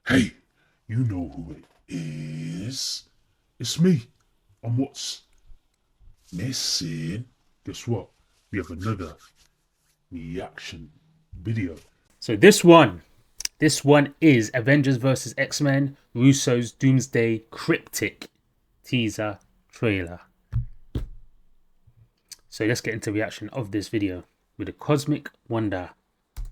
Hey, you know who it is. It's me. And what's missing? Guess what? We have another reaction video. So this one is Avengers vs X-Men, Russo's Doomsday cryptic teaser trailer. So let's get into reaction of this video with a cosmic wonder.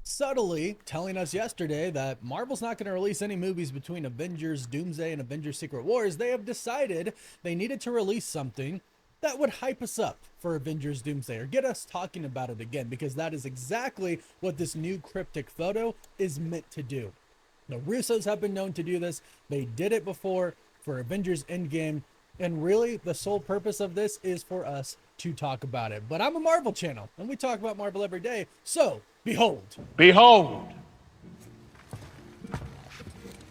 Subtly telling us yesterday that Marvel's not going to release any movies between Avengers Doomsday and Avengers Secret Wars. They have decided they needed to release something that would hype us up for Avengers Doomsday or get us talking about it again, because that is exactly what this new cryptic photo is meant to do. The Russos have been known to do this. They did it before for Avengers Endgame. And really, the sole purpose of this is for us to talk about it. But I'm a Marvel channel, and we talk about Marvel every day. So, behold, Behold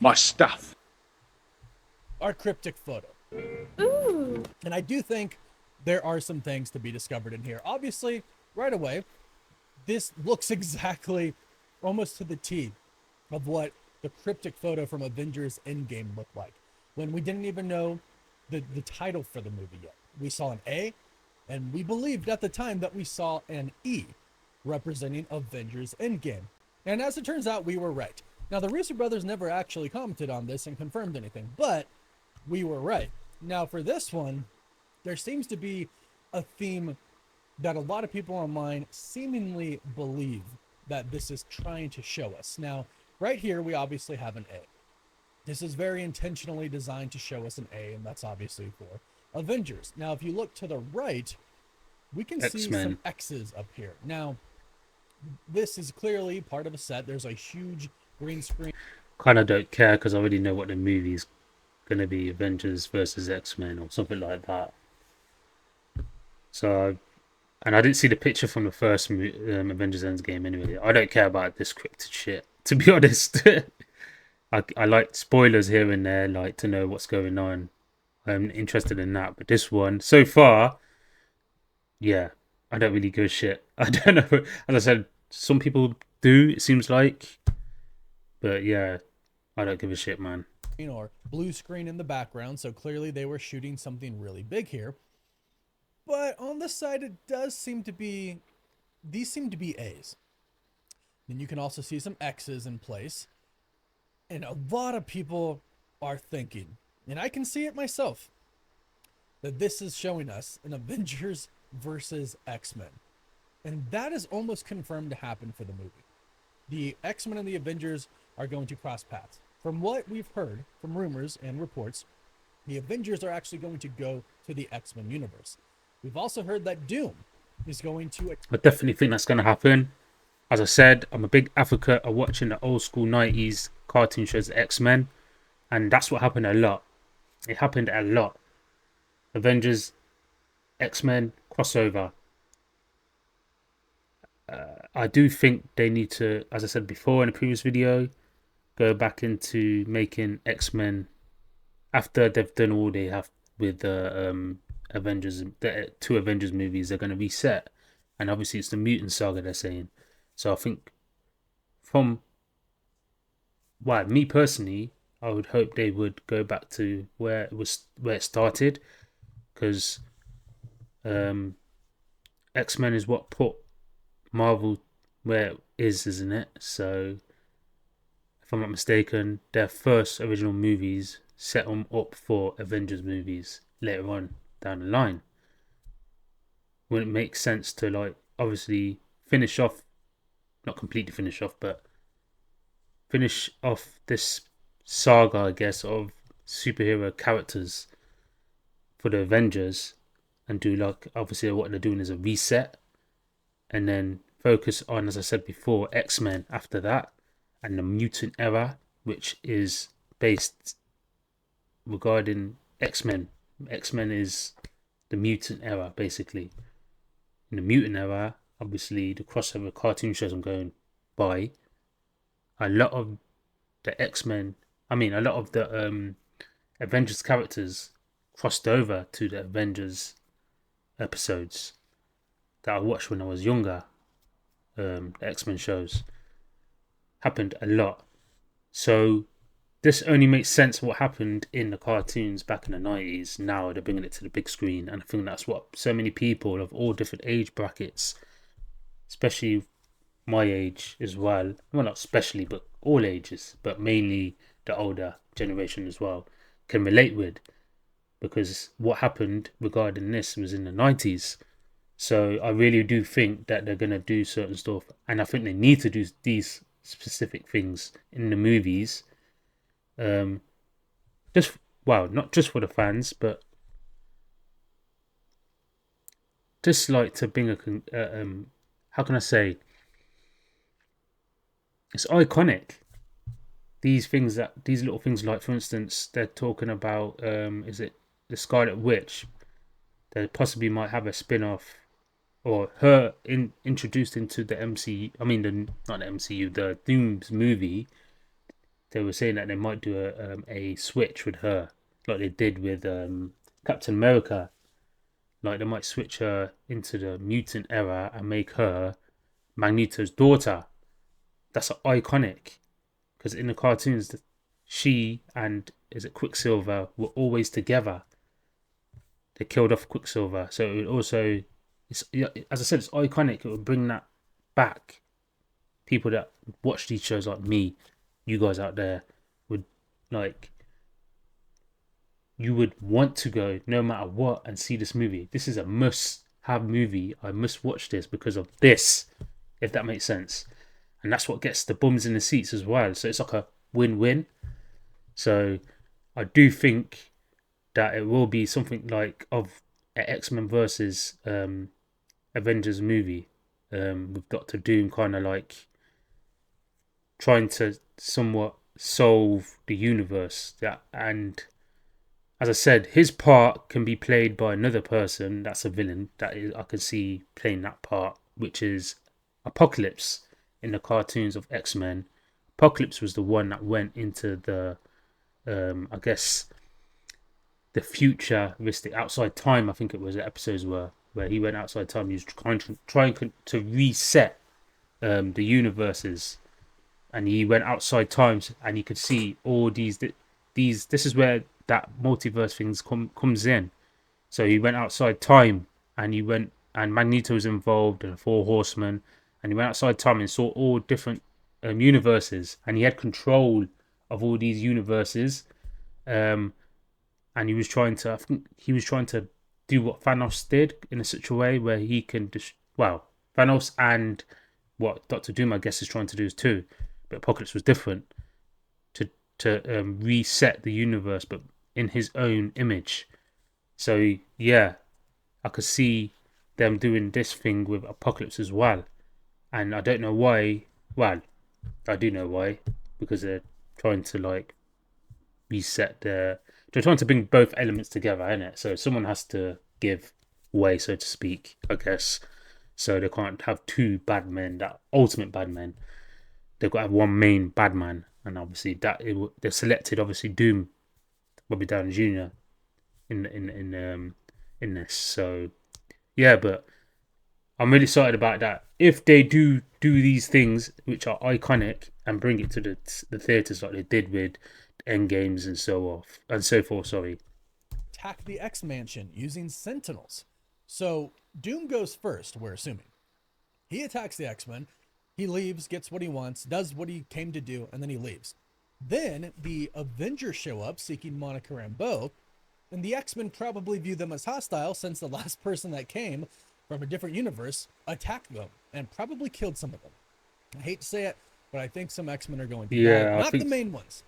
my stuff. our cryptic photo. Ooh. And I do think there are some things to be discovered in here. Obviously, right away, this looks exactly almost to the T of what the cryptic photo from Avengers Endgame looked like, when we didn't even know the title for the movie yet. We saw an A, and we believed at the time that we saw an E, representing Avengers Endgame. And as it turns out, we were right. Now, the Russo Brothers never actually commented on this and confirmed anything, but we were right. Now, for this one, there seems to be a theme that a lot of people online seemingly believe that this is trying to show us. Now, right here, we obviously have an A. This is very intentionally designed to show us an A, and that's obviously for Avengers. Now, if you look to the right, we can see X-Men. some X's up here. Now, this is clearly part of a set. There's a huge green screen. Kind of don't care because I already know what the movie's gonna be: Avengers versus X-Men or something like that. So, and I didn't see the picture from the first Avengers Endgame anyway. I don't care about this scripted shit, to be honest. I like spoilers here and there, like to know what's going on. I'm interested in that, but this one so far, yeah, I don't really give a shit. I don't know. As I said, some people do. It seems like, but yeah, I don't give a shit, man. Or blue screen in the background, so clearly they were shooting something really big here. But on this side, it does seem to be, these seem to be A's. Then you can also see some X's in place. And a lot of people are thinking, and I can see it myself, that this is showing us an Avengers versus X-Men. And that is almost confirmed to happen for the movie. The X-Men and the Avengers are going to cross paths. From what we've heard from rumors and reports, the Avengers are actually going to go to the X-Men universe. We've also heard that Doom is going to... I definitely think that's gonna happen. As I said, I'm a big advocate of watching the old school 90s cartoon shows, X-Men, and that's what happened a lot. It happened a lot. Avengers, X-Men crossover. I do think they need to, as I said before in a previous video, go back into making X-Men after they've done all they have with the Avengers, the two Avengers movies. They're going to reset, and obviously it's the mutant saga they're saying. So I think from me personally, I would hope they would go back to where it started, because X-Men is what put Marvel where it is, isn't it? So if I'm not mistaken, their first original movies set them up for Avengers movies later on down the line. Wouldn't it make sense to, like, obviously finish off, not completely finish off, but finish off this saga, I guess, of superhero characters for the Avengers, and do, like, obviously what they're doing is a reset, and then focus on, as I said before, X-Men after that, and the mutant era, which is based regarding X-Men. X-Men is the mutant era, basically. In the mutant era, obviously the crossover cartoon shows I'm going by, a lot of the X-Men, a lot of the Avengers characters crossed over to the Avengers episodes that I watched when I was younger. The X-Men shows happened a lot. So this only makes sense what happened in the cartoons back in the 90s. Now they're bringing it to the big screen, and I think that's what so many people of all different age brackets, especially my age as well, well, not especially, but all ages, but mainly the older generation as well, can relate with, because what happened regarding this was in the 90s. So I really do think that they're going to do certain stuff, and I think they need to do these specific things in the movies. Just, well, not just for the fans, but just like to bring how can I say, it's iconic. These little things, like for instance, they're talking about, is it the Scarlet Witch? They possibly might have a spin-off, or her introduced into the MCU. I mean, not the MCU, the Dooms movie. They were saying that they might do a switch with her, like they did with Captain America. Like they might switch her into the mutant era and make her Magneto's daughter. That's iconic, because in the cartoons, she and, is it Quicksilver, were always together. They killed off Quicksilver, so it would also, it's, as I said, it's iconic. It would bring that back. People that watch these shows, like me, you guys out there, would, like, you would want to go no matter what and see this movie. This is a must-have movie. I must watch this because of this, if that makes sense. And that's what gets the bums in the seats as well. So it's like a win-win. So I do think that it will be something like of an X-Men versus Avengers movie, with Doctor Doom kind of like trying to somewhat solve the universe. And as I said, his part can be played by another person that's a villain that I can see playing that part, which is Apocalypse in the cartoons of X-Men. Apocalypse was the one that went into the, I guess, the futuristic outside time. I think it was the episodes where he went outside time. He was trying to reset the universes, and he went outside times, and you could see all these. This is where that multiverse things comes in. So he went outside time, and Magneto was involved, and the Four Horsemen, and he went outside time and saw all different universes, and he had control of all these universes. And he was trying to, I think he was trying to do what Thanos did in such a way where he can Thanos and what Doctor Doom, I guess, is trying to do is too, but Apocalypse was different, to reset the universe, but in his own image. So yeah, I could see them doing this thing with Apocalypse as well, and I don't know why. Well, I do know why, because they're trying to like reset they're trying to bring both elements together, innit? So someone has to give way, so to speak, I guess. So they can't have two bad men, that ultimate bad men. They've got to have one main bad man, and obviously they've selected obviously Doom, Bobby Downey Jr. in this. So yeah, but I'm really excited about that. If they do these things which are iconic and bring it to the theaters like they did with Endgames and so forth. Sorry. Attack the X-Mansion using Sentinels. So Doom goes first, we're assuming. He attacks the X-Men. He leaves, gets what he wants, does what he came to do, and then he leaves. Then the Avengers show up seeking Monica Rambeau, and the X-Men probably view them as hostile since the last person that came from a different universe attacked them and probably killed some of them. I hate to say it, but I think some X-Men are going to die. Not the main ones.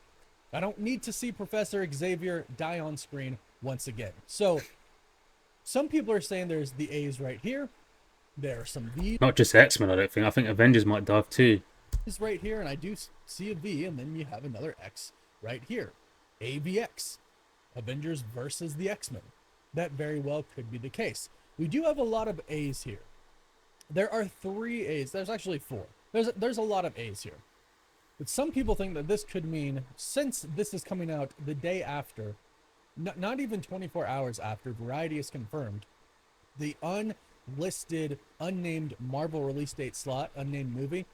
I don't need to see Professor Xavier die on screen once again. So some people are saying there's the A's right here. There are some V's. Not just X-Men, I don't think. I think Avengers might dive too. Is right here, and I do see a V, and then you have another X right here. AVX. Avengers versus the X-Men. That very well could be the case. We do have a lot of A's here. There are 3 A's. There's actually 4. There's a lot of A's here. But some people think that this could mean, since this is coming out the day after, not even 24 hours after Variety is confirmed, the unlisted, unnamed Marvel release date slot, unnamed movie,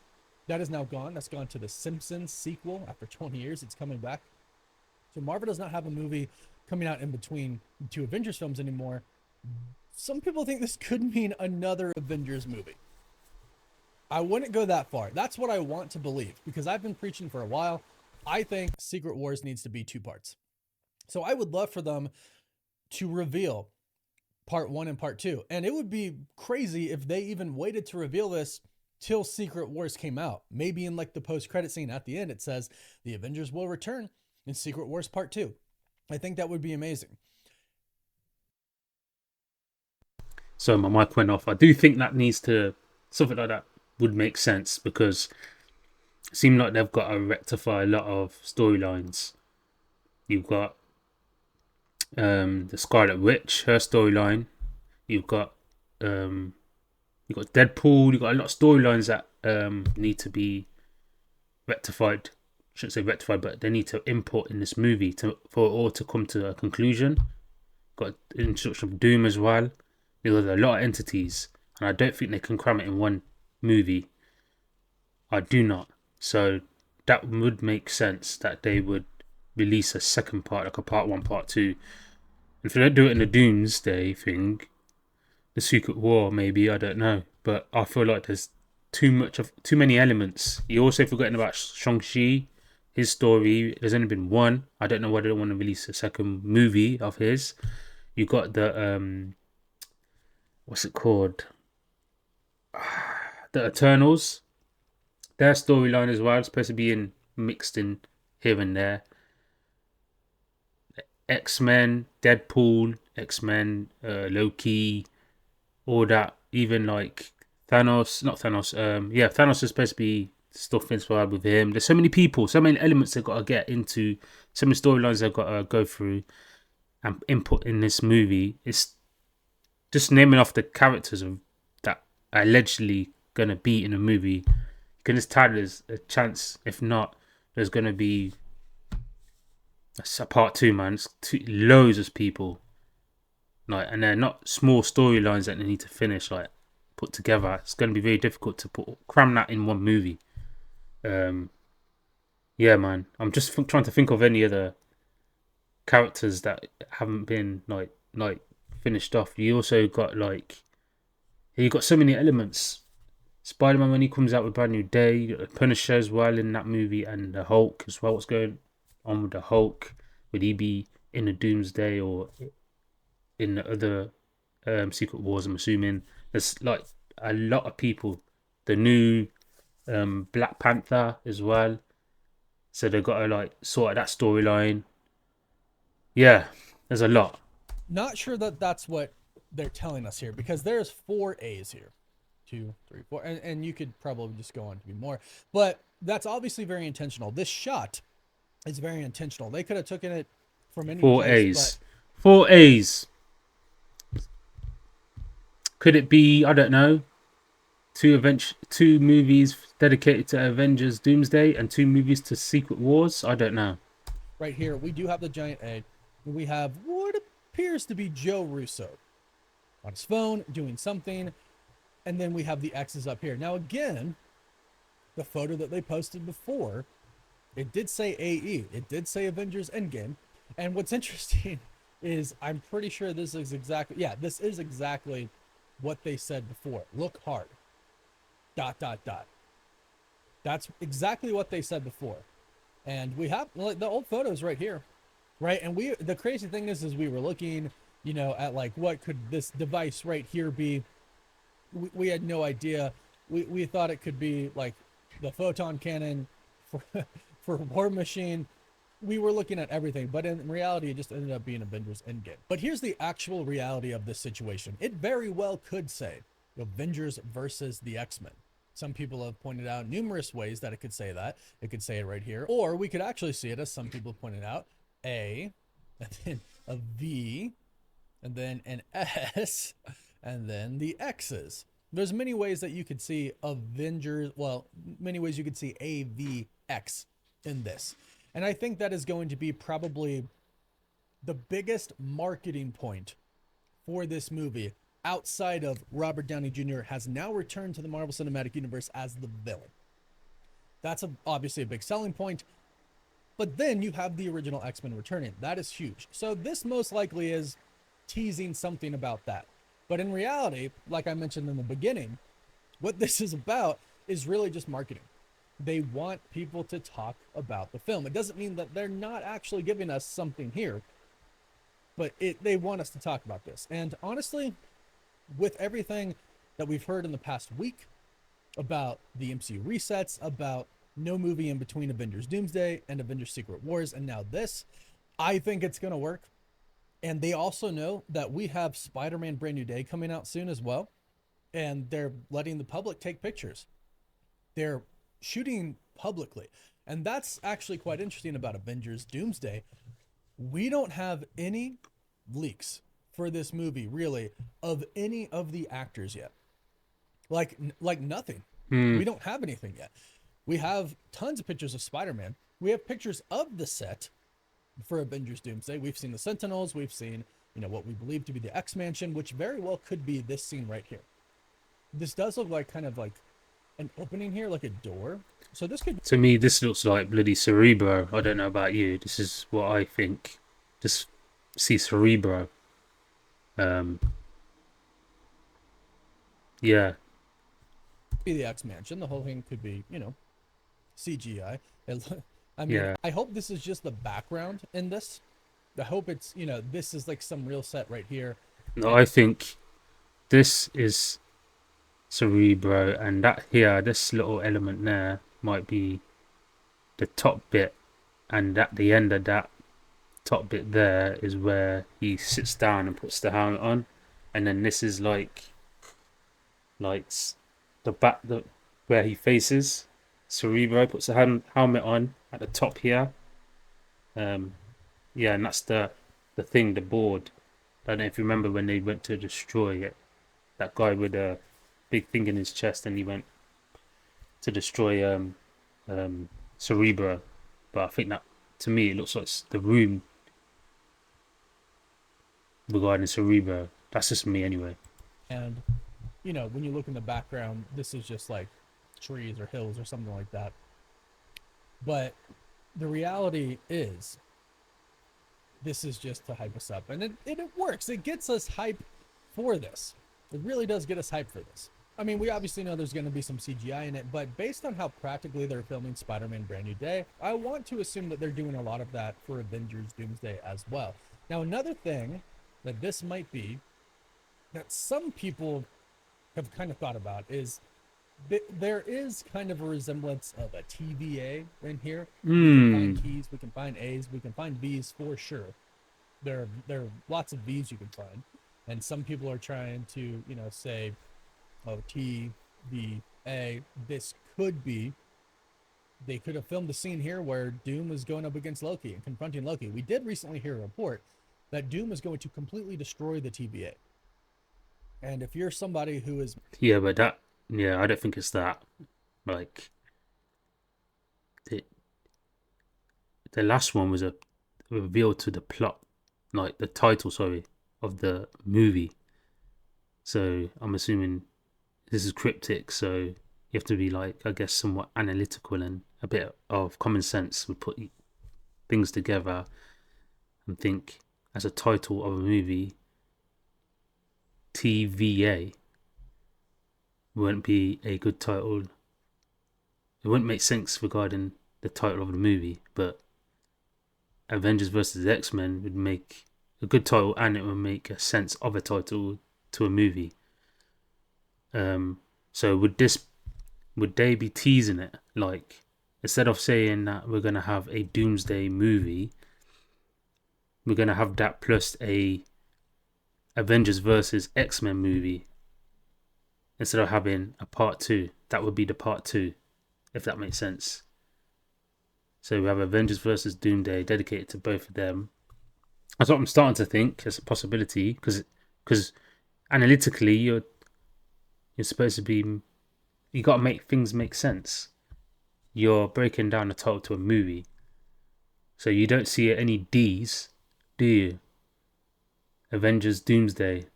that is now gone. That's gone to the Simpsons sequel. After 20 years, it's coming back. So Marvel does not have a movie coming out in between the two Avengers films anymore. Some people think this could mean another Avengers movie. I wouldn't go that far. That's what I want to believe, because I've been preaching for a while. I think Secret Wars needs to be 2 parts. So I would love for them to reveal part 1 and part 2. And it would be crazy if they even waited to reveal this till Secret Wars came out. Maybe in like the post-credit scene at the end, it says the Avengers will return in Secret Wars part 2. I think that would be amazing. So my mic went off. I do think that needs to, something like that would make sense, because it seems like they've got to rectify a lot of storylines. You've got the Scarlet Witch, her storyline. You've got Deadpool. You've got a lot of storylines that need to be rectified. I shouldn't say rectified, but they need to import in this movie for it all to come to a conclusion. Got an introduction of Doom as well. There's a lot of entities, and I don't think they can cram it in one movie. I do not. So that would make sense that they would release a second part, like a part 1, part 2. If they don't do it in the Doomsday thing, the Secret War, maybe, I don't know. But I feel like there's too many elements. You're also forgetting about Shang-Chi, his story. There's only been one. I don't know whether they want to release a second movie of his. You got the what's it called? The Eternals. Their storyline as well, supposed to be mixed in here and there. X-Men, Deadpool, X-Men, Loki, all that. Even like Thanos, not Thanos. Thanos is supposed to be stuff inspired with him. There's so many people, so many elements they've got to get into, so many storylines they've got to go through and input in this movie. It's just naming off the characters that are allegedly gonna be in a movie. You can just tell there's a chance. If not, there's gonna be a part 2, man. It's loads of people, like, and they're not small storylines that they need to finish, like, put together. It's going to be very difficult to cram that in one movie. Yeah, man. I'm just trying to think of any other characters that haven't been like finished off. You also got you got so many elements. Spider-Man, when he comes out with Brand New Day, you got the Punisher as well in that movie, and the Hulk as well. What's going on with the Hulk? Would he be in the Doomsday or in the other Secret Wars? I'm assuming there's like a lot of people. The new Black Panther as well, so they've got to like sort out that storyline. Yeah, there's a lot. Not sure that that's what they're telling us here, because there's 4 A's here. 2, 3, 4, and you could probably just go on to be more, but that's obviously very intentional. This shot is very intentional. They could have taken it from any 4 place, A's. 4 A's. Could it be, I don't know, 2 movies dedicated to Avengers Doomsday and 2 movies to Secret Wars? I don't know. Right here, we do have the giant A. We have what appears to be Joe Russo on his phone doing something. And then we have the X's up here. Now, again, the photo that they posted before, it did say AE. It did say Avengers Endgame. And what's interesting is I'm pretty sure this is exactly what they said before. Look hard. ... That's exactly what they said before. And we have like the old photos right here. Right? And the crazy thing is we were looking, at like what could this device right here be. We had no idea. We thought it could be like the photon cannon for War Machine. We were looking at everything, but in reality, it just ended up being Avengers Endgame. But here's the actual reality of this situation. It very well could say Avengers versus the X-Men. Some people have pointed out numerous ways that it could say that. It could say it right here. Or we could actually see it, as some people pointed out, A, and then a V, and then an S, and then the X's. There's many ways that you could see Avengers, many ways you could see AVX in this. And I think that is going to be probably the biggest marketing point for this movie, outside of Robert Downey Jr. has now returned to the Marvel Cinematic Universe as the villain. That's obviously a big selling point. But then you have the original X-Men returning. That is huge. So this most likely is teasing something about that. But in reality, like I mentioned in the beginning, what this is about is really just marketing. They want people to talk about the film. It doesn't mean that they're not actually giving us something here, but they want us to talk about this. And honestly, with everything that we've heard in the past week about the MCU resets, about no movie in between Avengers Doomsday and Avengers Secret Wars, and now this, I think it's going to work. And they also know that we have Spider-Man Brand New Day coming out soon as well. And they're letting the public take pictures. They're shooting publicly. And that's actually quite interesting about Avengers Doomsday. We don't have any leaks for this movie, really, of any of the actors yet. Like nothing. We don't have anything yet. We have tons of pictures of Spider-Man. We have pictures of the set for Avengers Doomsday. We've seen the Sentinels. We've seen, what we believe to be the X-Mansion, which very well could be this scene right here. This does look like kind of like an opening here, like a door. So this could... To me, this looks like bloody Cerebro. I don't know about you. This is what I think. Just see Cerebro. Yeah. Be the X-Mansion. The whole thing could be, CGI. I mean, Yeah. I hope this is just the background in this. I hope it's, this is like some real set right here. No, I think this is Cerebro, and that here, this little element there, might be the top bit, and at the end of that top bit there is where he sits down and puts the helmet on, and then this is like the back, where he faces. Cerebro puts the helmet on at the top here. Yeah, and that's the thing, the board. I don't know if you remember when they went to destroy it. That guy with a big thing in his chest, and he went to destroy Cerebro. But I think that, to me, it looks like the room regarding Cerebro. That's just me anyway. And, when you look in the background, this is just like trees or hills or something like that. But the reality is, this is just to hype us up. And it works. It gets us hype for this. It really does get us hype for this. I mean, we obviously know there's going to be some CGI in it, but based on how practically they're filming Spider-Man Brand New Day, I want to assume that they're doing a lot of that for Avengers Doomsday as well. Now, another thing that this might be that some people have kind of thought about is there is kind of a resemblance of a TVA in here. We can find keys, we can find A's, we can find V's for sure. There are lots of V's you can find. And some people are trying to, say, oh, T, V, A. This could be, they could have filmed the scene here where Doom was going up against Loki and confronting Loki. We did recently hear a report that Doom is going to completely destroy the TVA. And if you're somebody who is... Yeah, but I don't think it's that. Like, the last one was a reveal to the plot, like the title, of the movie. So I'm assuming this is cryptic, so you have to be, like, I guess, somewhat analytical, and a bit of common sense would put things together and think, as a title of a movie, TVA wouldn't be a good title. It wouldn't make sense regarding the title of the movie, but Avengers versus X-Men would make a good title, and it would make a sense of a title to a movie. So would they be teasing it? Like, instead of saying that we're gonna have a Doomsday movie, we're gonna have that plus a Avengers versus X-Men movie. Instead of having a part 2, that would be the part 2, if that makes sense. So we have Avengers versus Doomsday dedicated to both of them. That's what I'm starting to think as a possibility, because analytically you're supposed to be, you got to make things make sense. You're breaking down the title to a movie, so you don't see any D's, do you? Avengers Doomsday,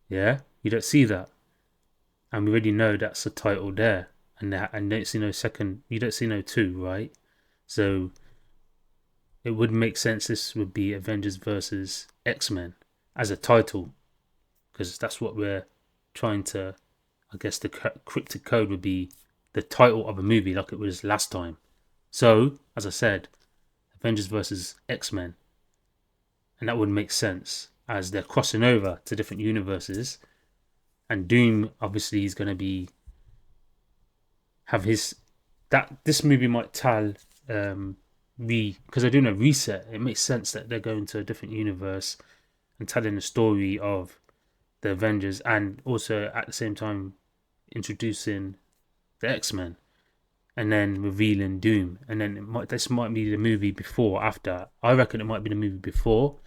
yeah, you don't see that, and we already know that's a title there, and don't see no second. You don't see no 2, right? So it would make sense this would be Avengers versus X-Men as a title, because that's what we're trying to, I guess the cryptic code would be the title of a movie like it was last time. So, as I said, Avengers versus X-Men. And that would make sense as they're crossing over to different universes. And Doom obviously is going to be this movie might tell because I do know Reset, it makes sense that they're going to a different universe and telling the story of the Avengers, and also at the same time introducing the X-Men and then revealing Doom. And then this might be the movie before, after. I reckon it might be the movie before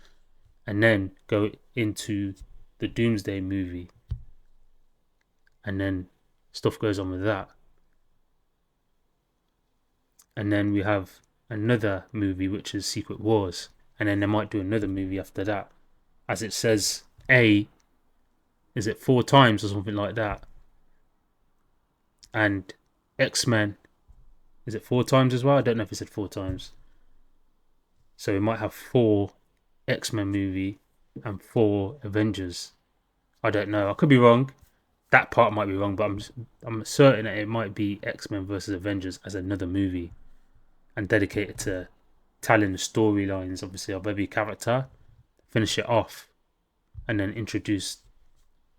and then go into the Doomsday movie. And then stuff goes on with that. And then we have another movie, which is Secret Wars. And then they might do another movie after that. As it says, is it 4 times or something like that? And X-Men, is it 4 times as well? I don't know if it said 4 times. So we might have 4 X-Men movie and 4 Avengers. I don't know. I could be wrong. That part might be wrong, but I'm certain that it might be X-Men versus Avengers as another movie, and dedicated to telling the storylines, obviously, of every character, finish it off, and then introduce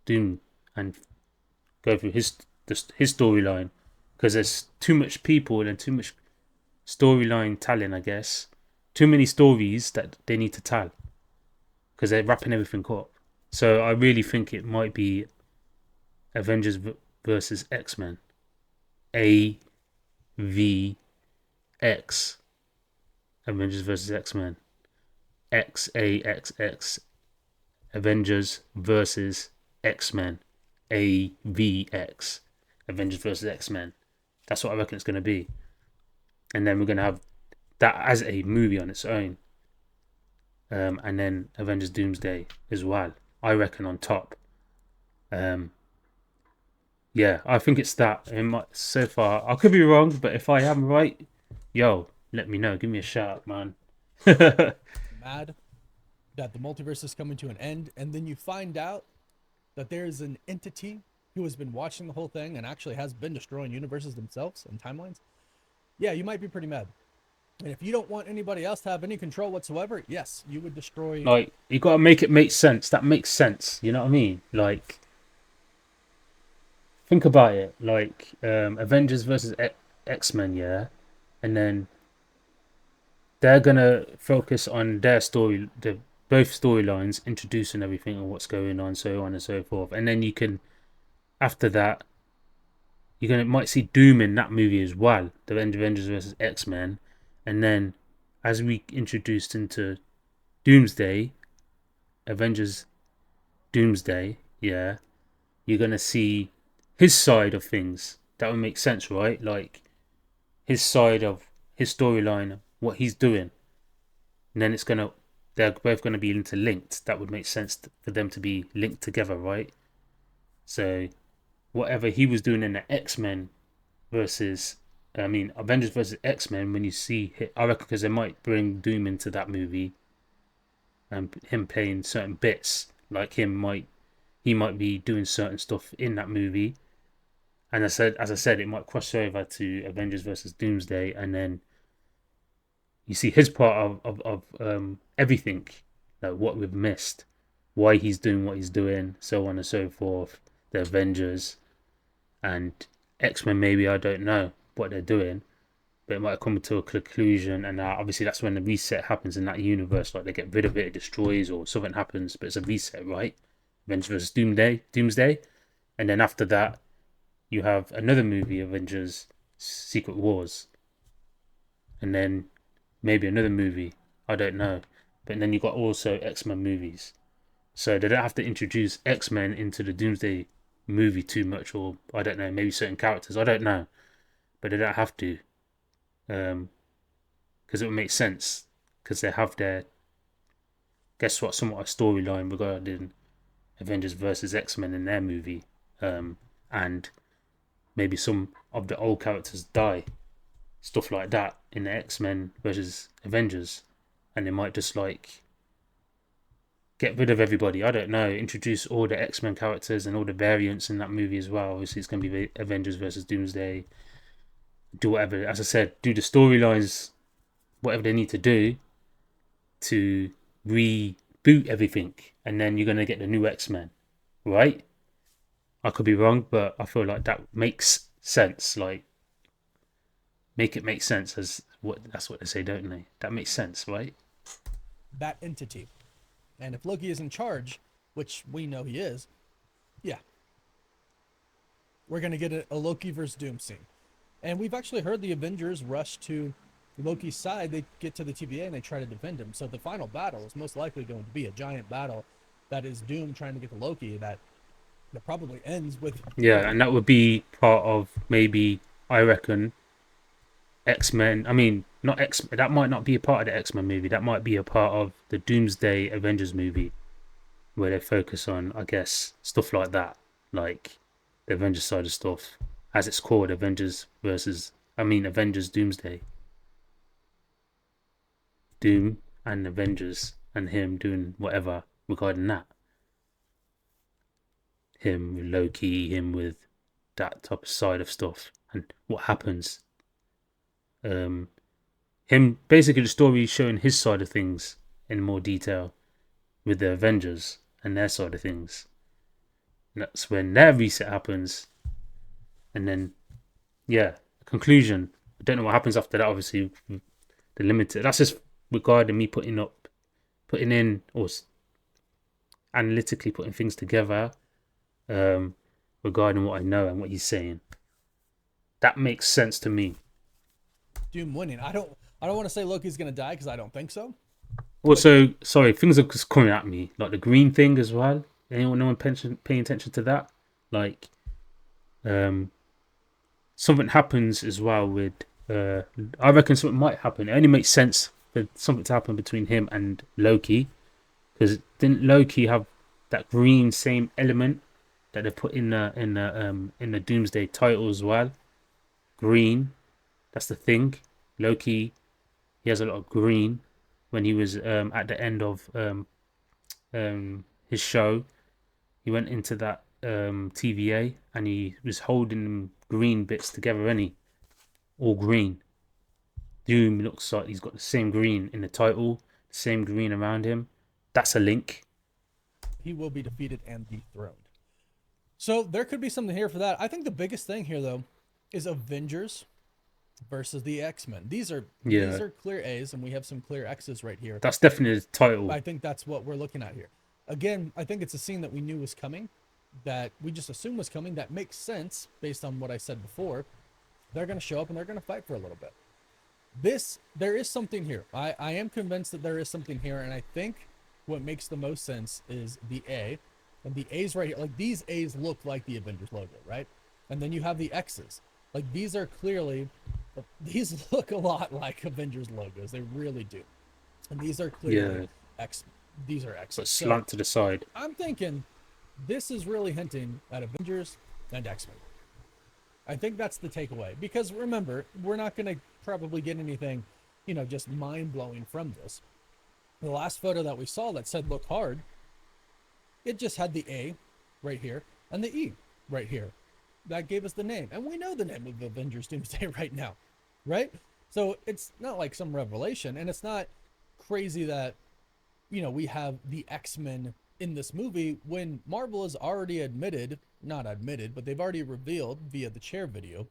Doom and go through his storyline, because there's too much people and too much storyline telling, I guess. Too many stories that they need to tell, because they're wrapping everything up. So I really think it might be Avengers versus X-Men. AVX. Avengers versus X-Men. XAXX. Avengers versus X-Men. AVX. Avengers versus X-Men. That's what I reckon it's going to be. And then we're going to have that as a movie on its own. And then Avengers Doomsday as well, I reckon, on top. Yeah, I think it's that. So far, I could be wrong, but if I am right, yo, let me know. Give me a shout, man. Mad that the multiverse is coming to an end, and then you find out that there's an entity who has been watching the whole thing and actually has been destroying universes themselves and timelines. Yeah, you might be pretty mad. And if you don't want anybody else to have any control whatsoever, yes, you would destroy. Like, you got to make it make sense. That makes sense. You know what I mean? Like, think about it. Like, Avengers versus X-Men, yeah? And then they're going to focus on their story, both storylines, introducing everything and what's going on, so on and so forth. And then you can, after that, might see Doom in that movie as well. The Avengers versus X-Men. And then, as we introduced into Doomsday, Avengers Doomsday, yeah, you're going to see his side of things. That would make sense, right? Like, his side of his storyline, what he's doing. And then they're both going to be interlinked. That would make sense for them to be linked together, right? So, whatever he was doing in the Avengers versus X-Men, when you see it, I reckon, because they might bring Doom into that movie and him playing certain bits, like he might be doing certain stuff in that movie. And as I said, it might cross over to Avengers versus Doomsday, and then you see his part of everything, like what we've missed, why he's doing what he's doing, so on and so forth. The Avengers and X-Men, maybe, I don't know what they're doing, but it might come to a conclusion, and obviously that's when the reset happens in that universe. Like, they get rid of it, it destroys, or something happens, but it's a reset, right? Avengers versus Doomsday, and then after that you have another movie, Avengers Secret Wars, and then maybe another movie, I don't know. But then you got also X-Men movies, so they don't have to introduce X-Men into the Doomsday movie too much, or I don't know, maybe certain characters, I don't know, but they don't have to, because it would make sense, because they have their, guess what, somewhat a storyline regarding Avengers versus X-Men in their movie, and maybe some of the old characters die, stuff like that in the X-Men versus Avengers. and they might just like get rid of everybody. I don't know. Introduce all the X-Men characters and all the variants in that movie as well. Obviously, it's going to be Avengers versus Doomsday. Do whatever. As I said, do the storylines, whatever they need to do to reboot everything, and then you're going to get the new X-Men, right? I could be wrong, but I feel like that makes sense. Like, make it make sense, as what that's what they say, don't they? That makes sense, right? That entity. And if Loki is in charge, which we know he is, yeah. We're going to get a Loki versus Doom scene. And we've actually heard the Avengers rush to Loki's side. They get to the TVA and they try to defend him. So the final battle is most likely going to be a giant battle that is Doom trying to get to Loki that probably ends with... Yeah, and that would be part of, maybe, I reckon, X-Men. I mean, not X. That might not be a part of the X-Men movie. That might be a part of the Doomsday Avengers movie, where they focus on, I guess, stuff like that, like the Avengers side of stuff, as it's called, Avengers Doomsday. Doom and Avengers, and him doing whatever regarding that. Him with Loki, him with that type of side of stuff, and what happens. Him, basically the story showing his side of things in more detail with the Avengers and their side of things. And that's when their reset happens, and then conclusion. I don't know what happens after that. Obviously, the limited. That's just regarding me putting in, or analytically putting things together, regarding what I know and what he's saying. That makes sense to me. Doom winning. I don't want to say Loki's going to die because I don't think so. Also, sorry, things are just coming at me, like the green thing as well. No one paying attention to that? Like, something happens as well with. I reckon something might happen. It only makes sense for something to happen between him and Loki, because didn't Loki have that green same element that they put in the Doomsday title as well? Green, that's the thing. Loki, he has a lot of green. When he was at the end of his show, he went into that TVA and he was holding green bits together, all green. Doom looks like he's got the same green in the title, the same green around him. That's a link. He will be defeated and dethroned. So there could be something here for that. I think the biggest thing here, though, is Avengers versus the X-Men. These are clear A's, and we have some clear X's right here. That's definitely the title. I think that's what we're looking at here. Again, I think it's a scene that we knew was coming, that we just assumed was coming. That makes sense based on what I said before. They're going to show up and they're going to fight for a little bit. There is something here. I am convinced that there is something here, and I think what makes the most sense is the A. And the A's right here, like these A's look like the Avengers logo, right? And then you have the X's. Like these look a lot like Avengers logos. They really do. And these are clearly X. These are X's. So slant to the side. I'm thinking this is really hinting at Avengers and X-Men. I think that's the takeaway. Because remember, we're not going to probably get anything, just mind-blowing from this. The last photo that we saw that said look hard, it just had the A right here and the E right here. That gave us the name. And we know the name of Avengers Doomsday right now, right? So it's not like some revelation, and it's not crazy that, we have the X-Men in this movie when Marvel has already not admitted, but they've already revealed via the chair video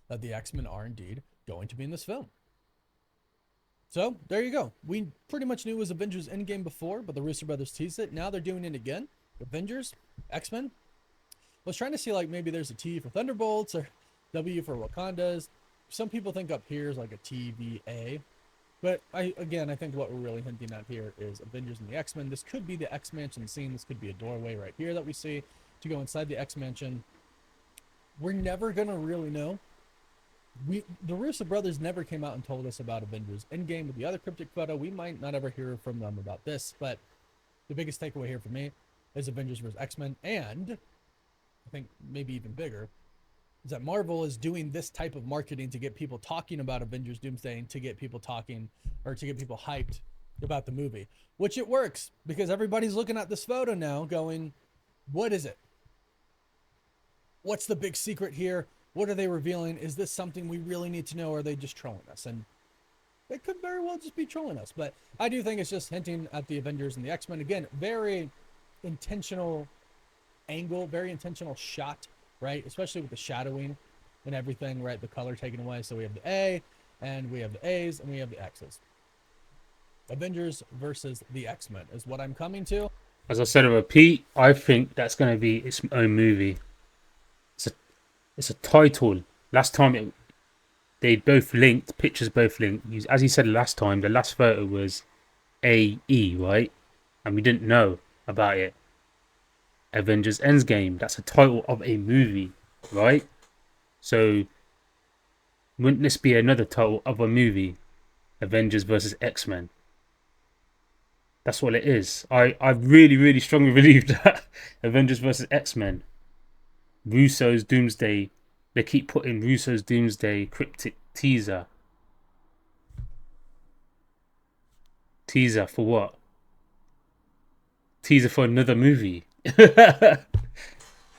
that the X-Men are indeed going to be in this film. So there you go. We pretty much knew it was Avengers Endgame before, but the Russo Brothers teased it. Now they're doing it again. Avengers, X-Men. I was trying to see like maybe there's a T for Thunderbolts or W for Wakandas. Some people think up here is like a TVA. But I think what we're really hinting at here is Avengers and the X-Men. This could be the X-Mansion scene. This could be a doorway right here that we see to go inside the X-Mansion. We're never going to really know. The Russo Brothers never came out and told us about Avengers Endgame with the other cryptic photo. We might not ever hear from them about this, but the biggest takeaway here for me is Avengers vs. X-Men, and I think maybe even bigger, is that Marvel is doing this type of marketing to get people talking about Avengers Doomsday and to get people talking or to get people hyped about the movie, which it works because everybody's looking at this photo now going, what is it? What's the big secret here? What are they revealing? Is this something we really need to know, or are they just trolling us? And they could very well just be trolling us. But I do think it's just hinting at the Avengers and the X-Men. Again, very intentional angle, very intentional shot, right? Especially with the shadowing and everything, right? The color taken away. So we have the A, and we have the A's, and we have the X's. Avengers versus the X-Men is what I'm coming to. As I said, I repeat, I think that's going to be its own movie. It's a title. Last time they both linked, pictures both linked. As you said last time, the last photo was AE, right? And we didn't know about it. Avengers Endgame, that's a title of a movie, right? So, wouldn't this be another title of a movie? Avengers versus X-Men. That's what it is. I really, really strongly believe that Avengers versus X-Men. Russo's Doomsday. They keep putting Russo's Doomsday cryptic teaser. Teaser for what? Teaser for another movie.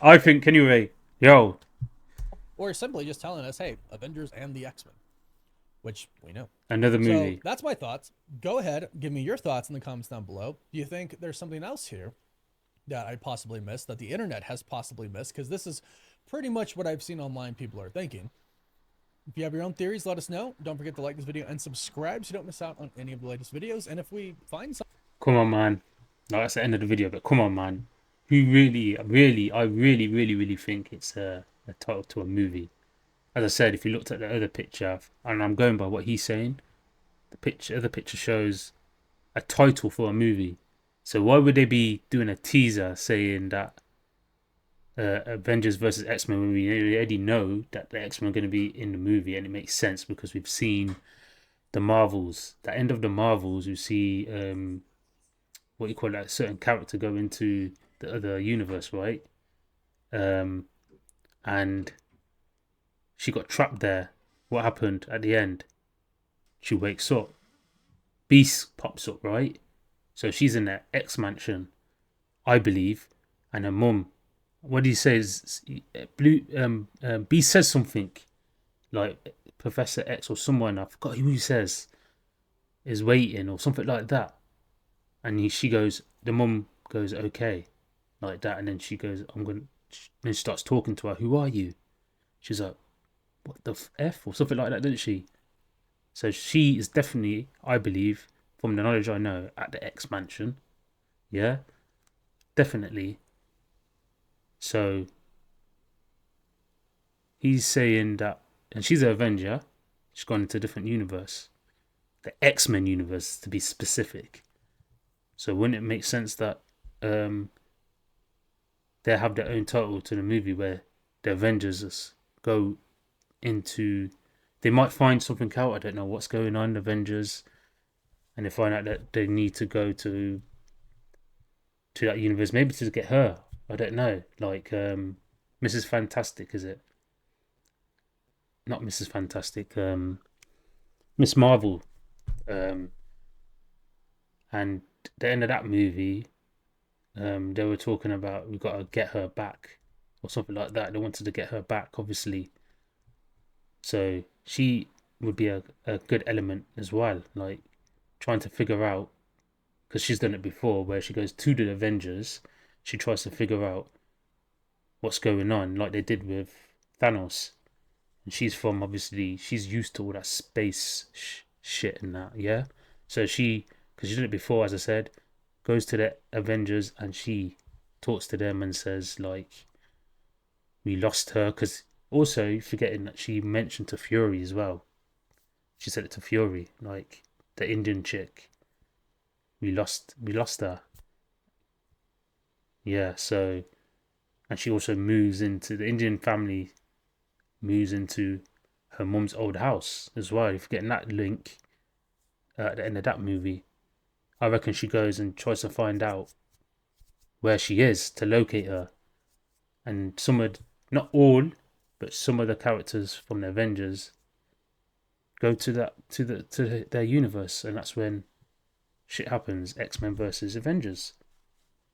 I think anyway. Yo. Or simply just telling us, hey, Avengers and the X-Men, which we know. Another movie. So that's my thoughts. Go ahead, give me your thoughts in the comments down below. Do you think there's something else here that I possibly missed, that the internet has possibly missed? Because this is pretty much what I've seen online people are thinking. If you have your own theories, let us know. Don't forget to like this video and subscribe so you don't miss out on any of the latest videos. And if we find something... Come on, man. No, that's the end of the video, but come on, man. I really think it's a title to a movie. As I said, if you looked at the other picture, and I'm going by what he's saying, the other picture shows a title for a movie. So why would they be doing a teaser saying that Avengers versus X-Men when we already know that the X-Men are going to be in the movie? And it makes sense because we've seen the Marvels. The end of the Marvels, you see what you call that, certain character go into the other universe, right? And she got trapped there. What happened at the end? She wakes up. Beast pops up, right? So she's in that X mansion, I believe, and her mum. What he says, Beast says something like Professor X or someone, I forgot who he says, is waiting or something like that. And she goes, the mum goes, okay, like that, and then she goes, then she starts talking to her. Who are you? She's like, what the F or something like that, didn't she? So she is definitely, I believe, from the knowledge I know, at the X mansion. Yeah, definitely. So he's saying that, and she's an Avenger. She's gone into a different universe, the X-Men universe to be specific. So wouldn't it make sense that they have their own title to the movie where the Avengers go into... They might find something out. I don't know what's going on, Avengers, and they find out that they need to go to that universe, maybe to get her. I don't know, like Mrs. Fantastic, is it? Not Mrs. Fantastic, Miss Marvel. And the end of that movie, they were talking about we got to get her back or something like that. They wanted to get her back, obviously. So she would be a good element as well, like trying to figure out, because she's done it before, where she goes to the Avengers, she tries to figure out what's going on, like they did with Thanos. And she's she's used to all that space shit and that, yeah? So because she did it before, as I said, goes to the Avengers and she talks to them and says, like, we lost her, because also forgetting that she mentioned to Fury as well. She said it to Fury, like, the Indian chick. We lost her. Yeah, so, and she also moves into the Indian family, moves into her mum's old house as well. You're forgetting that link at the end of that movie. I reckon she goes and tries to find out where she is to locate her. And not all, but some of the characters from the Avengers go to their universe, and that's when shit happens. X-Men versus Avengers,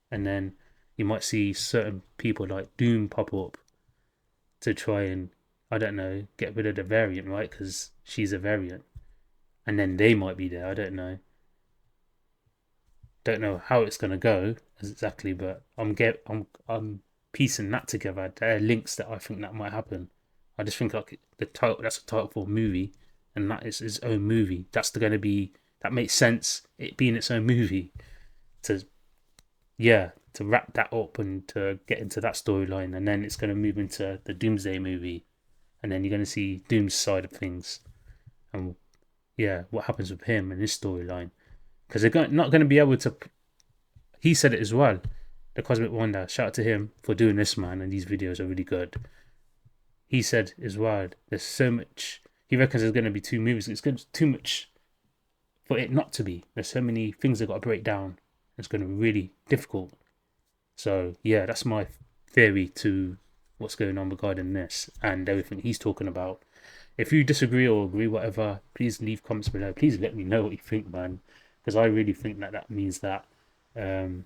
and then you might see certain people like Doom pop up to try and, I don't know, get rid of the variant, right? Because she's a variant, and then they might be there. I don't know. Don't know how it's gonna go exactly, but I'm piecing that together. There are links that I think that might happen. I just think like the title, that's a title for a movie, and that is its own movie. Going to be, that makes sense. It being its own movie to to wrap that up and to get into that storyline, and then it's going to move into the Doomsday movie, and then you're going to see Doom's side of things, and what happens with him and his storyline. Because they're not going to be able to. He said it as well. The Cosmic Wonder. Shout out to him for doing this, man. And these videos are really good. He said as well. There's so much. He reckons there's going to be 2 movies. It's going to be too much for it not to be. There's so many things they've got to break down. It's going to be really difficult. So yeah, that's my theory to what's going on regarding this and everything he's talking about. If you disagree or agree, whatever, please leave comments below. Please let me know what you think, man. Because I really think that means that I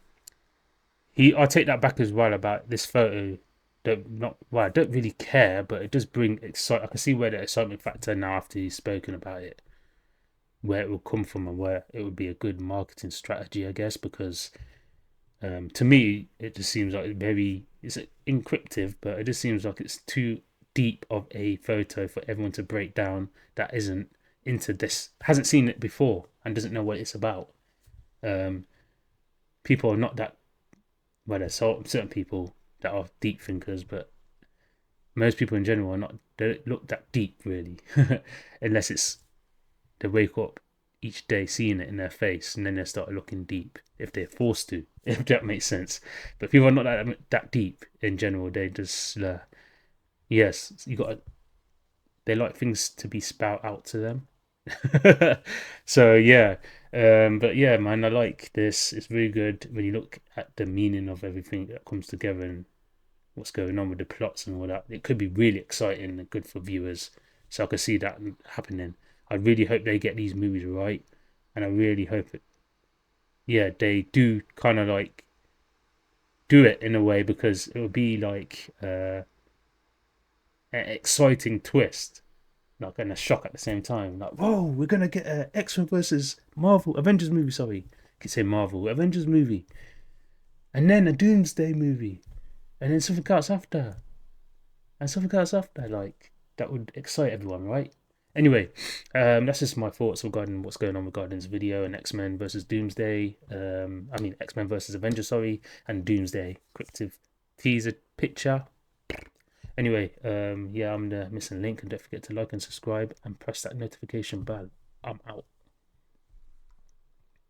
take that back as well about this photo. I don't really care, but it does bring excitement. I can see where the excitement factor now after he's spoken about it, where it will come from and where it would be a good marketing strategy, I guess. Because to me, it just seems like it's encryptive, but it just seems like it's too deep of a photo for everyone to break down that isn't into this, hasn't seen it before and doesn't know what it's about. People are not that, well, there's certain people that are deep thinkers, but most people in general don't look that deep really, unless it's they wake up each day seeing it in their face and then they start looking deep if they're forced to, if that makes sense. But people are not that deep in general. They just yes, they like things to be spout out to them. So but yeah, man, I like this. It's really good when you look at the meaning of everything that comes together and what's going on with the plots and all that. It could be really exciting and good for viewers. So I can see that happening. I really hope they get these movies right, and I really hope they do kind of like do it in a way, because it would be like an exciting twist, like, and a shock at the same time. Like, whoa, we're gonna get a X-Men versus Marvel Avengers movie. Sorry, I could say Marvel Avengers movie, and then a Doomsday movie, and then something else after, and something else after. Like, that would excite everyone, right? Anyway, that's just my thoughts regarding what's going on regarding this video and X-Men versus Doomsday. X-Men versus Avengers, sorry, and Doomsday cryptic teaser picture. Anyway, I'm the missing link, and don't forget to like and subscribe and press that notification bell. I'm out.